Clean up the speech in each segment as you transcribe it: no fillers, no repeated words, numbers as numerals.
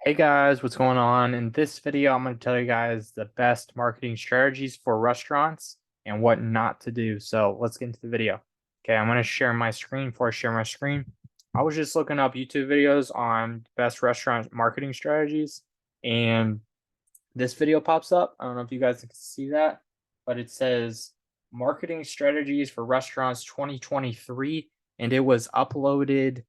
Hey guys, what's going on? In this video, I'm going to tell you guys the best marketing strategies for restaurants and what not to do. So let's get into the video. Okay, I'm going to share my screen. Before I share my screen, I was just looking up YouTube videos on best restaurant marketing strategies, and this video pops up. I don't know if you guys can see that, but it says marketing strategies for restaurants 2023, and it was uploaded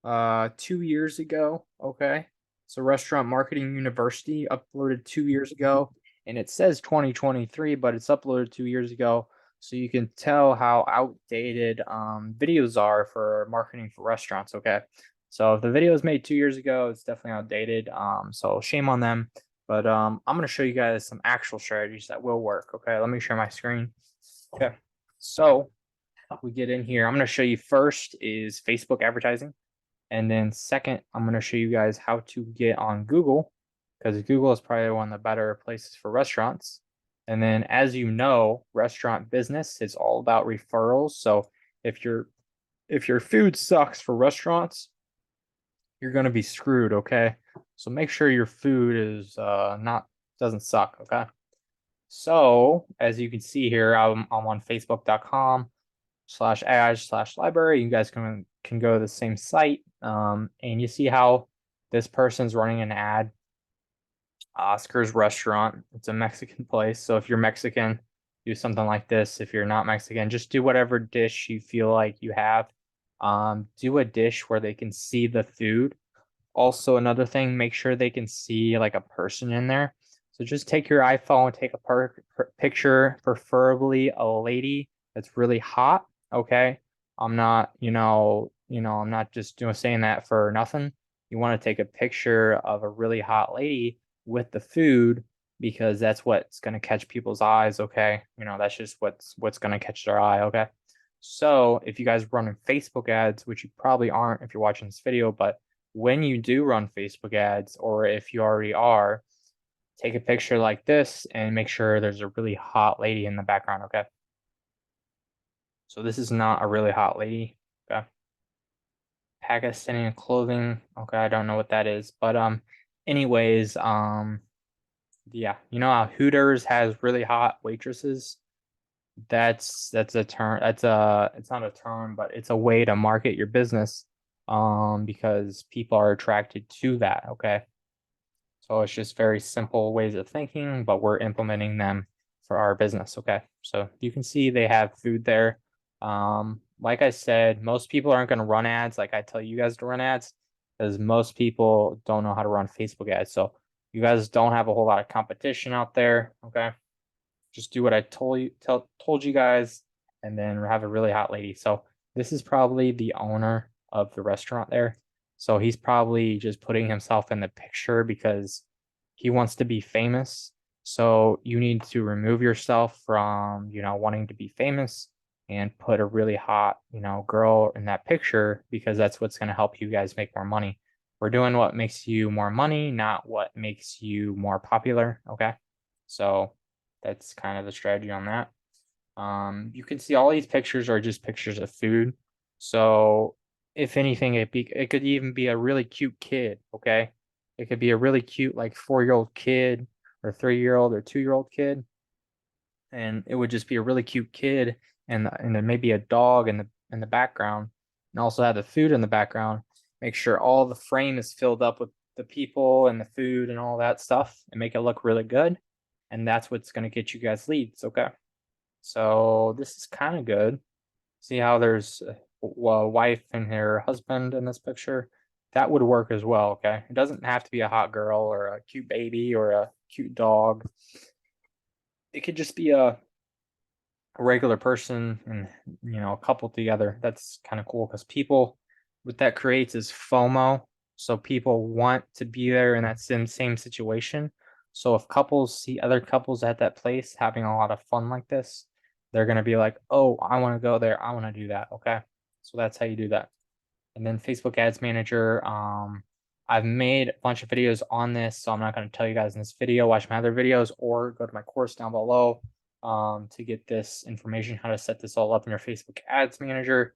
2 years ago. Okay. So Restaurant Marketing University uploaded 2 years ago, and it says 2023, but it's uploaded 2 years ago. So you can tell how outdated videos are for marketing for restaurants. Okay. So if the video was made 2 years ago, it's definitely outdated. So shame on them. But I'm going to show you guys some actual strategies that will work. Okay, let me share my screen. Okay, so we get in here. I'm going to show you first is Facebook advertising. And then second, I'm going to show you guys how to get on Google, because Google is probably one of the better places for restaurants. And then as you know, restaurant business is all about referrals. So if your food sucks for restaurants, you're going to be screwed. Okay, so make sure your food is not doesn't suck. Okay, so as you can see here, I'm on facebook.com/ads/library. You guys can go to the same site, and you see how this person's running an ad. Oscar's restaurant. It's a Mexican place, so if you're Mexican, do something like this. If you're not Mexican, just do whatever dish you feel like you have. Do a dish where they can see the food. Also, another thing, make sure they can see like a person in there. So just take your iPhone, take a picture, preferably a lady that's really hot. Okay. I'm not, I'm not just saying that for nothing. You want to take a picture of a really hot lady with the food because that's what's going to catch people's eyes. Okay. That's just what's going to catch their eye. Okay. So if you guys run Facebook ads, which you probably aren't if you're watching this video, but when you do run Facebook ads, or if you already are, take a picture like this and make sure there's a really hot lady in the background. Okay. So this is not a really hot lady. Okay. Pakistani clothing. Okay, I don't know what that is, but anyways, yeah, you know how Hooters has really hot waitresses? That's a term. It's not a term, but it's a way to market your business. Because people are attracted to that. Okay. So it's just very simple ways of thinking, but we're implementing them for our business. Okay. So you can see they have food there. Like I said, most people aren't going to run ads like I tell you guys to run ads, because most people don't know how to run Facebook ads. So you guys don't have a whole lot of competition out there. Okay. Just do what I told you guys, and then have a really hot lady. So this is probably the owner of the restaurant there. So he's probably just putting himself in the picture because he wants to be famous. So you need to remove yourself from, wanting to be famous and put a really hot, girl in that picture, because that's what's going to help you guys make more money. We're doing what makes you more money, not what makes you more popular. Okay. So that's kind of the strategy on that. You can see all these pictures are just pictures of food. So if anything, it could even be a really cute kid. Okay, it could be a really cute like 4-year-old kid or 3-year-old or 2-year-old kid, and it would just be a really cute kid, and then maybe a dog in the background, and also have the food in the background. Make sure all the frame is filled up with the people and the food and all that stuff, and make it look really good. And that's what's going to get you guys leads. Okay. So this is kind of good. See how there's a wife and her husband in this picture? That would work as well. Okay. It doesn't have to be a hot girl or a cute baby or a cute dog. It could just be a regular person and, a couple together. That's kind of cool, because people, what that creates is FOMO. So people want to be there in that same situation. So if couples see other couples at that place having a lot of fun like this, they're going to be like, oh, I want to go there. I want to do that. Okay. So that's how you do that. And then Facebook Ads Manager. I've made a bunch of videos on this, so I'm not going to tell you guys in this video. Watch my other videos or go to my course down below to get this information, how to set this all up in your Facebook Ads Manager,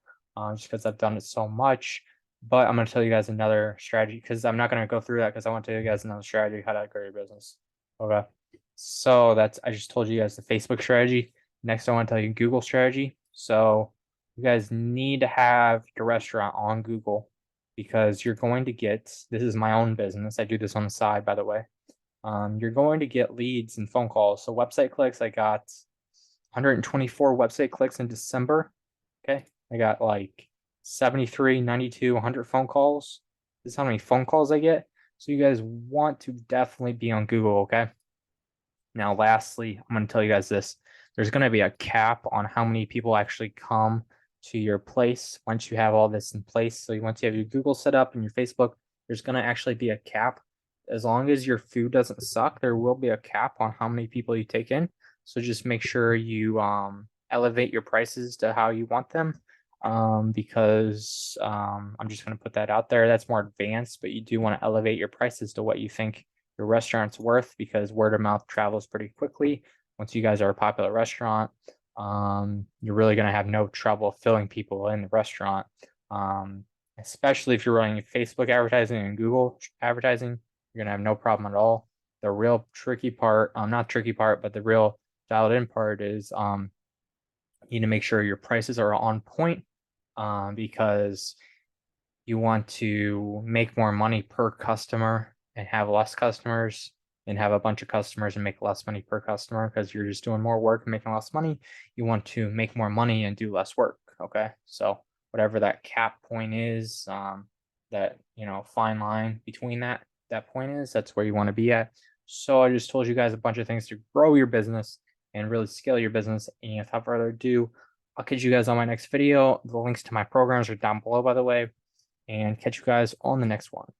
just because I've done it so much. But I'm going to tell you guys another strategy because I'm not going to go through that because I want to tell you guys another strategy how to grow your business. Okay. So I just told you guys the Facebook strategy. Next, I want to tell you Google strategy. So you guys need to have your restaurant on Google because you're going to get, this is my own business. I do this on the side, by the way. You're going to get leads and phone calls. So website clicks, I got 124 website clicks in December. Okay. I got like 73, 92, 100 phone calls. This is how many phone calls I get. So you guys want to definitely be on Google. Okay. Now, lastly, I'm going to tell you guys this. There's going to be a cap on how many people actually come to your place once you have all this in place. So once you have your Google set up and your Facebook, there's going to actually be a cap. As long as your food doesn't suck, there will be a cap on how many people you take in. So just make sure you elevate your prices to how you want them. Because I'm just going to put that out there. That's more advanced, but you do want to elevate your prices to what you think your restaurant's worth because word of mouth travels pretty quickly. Once you guys are a popular restaurant, you're really going to have no trouble filling people in the restaurant. Especially if you're running Facebook advertising and Google advertising, you're going to have no problem at all. The real tricky part, not tricky part, but the real dialed in part is you need to make sure your prices are on point because you want to make more money per customer and have less customers and have a bunch of customers and make less money per customer because you're just doing more work and making less money. You want to make more money and do less work. Okay. So whatever that cap point is, that, fine line between that point is, that's where you want to be at. So I just told you guys a bunch of things to grow your business and really scale your business. And without further ado, I'll catch you guys on my next video. The links to my programs are down below, by the way, and catch you guys on the next one.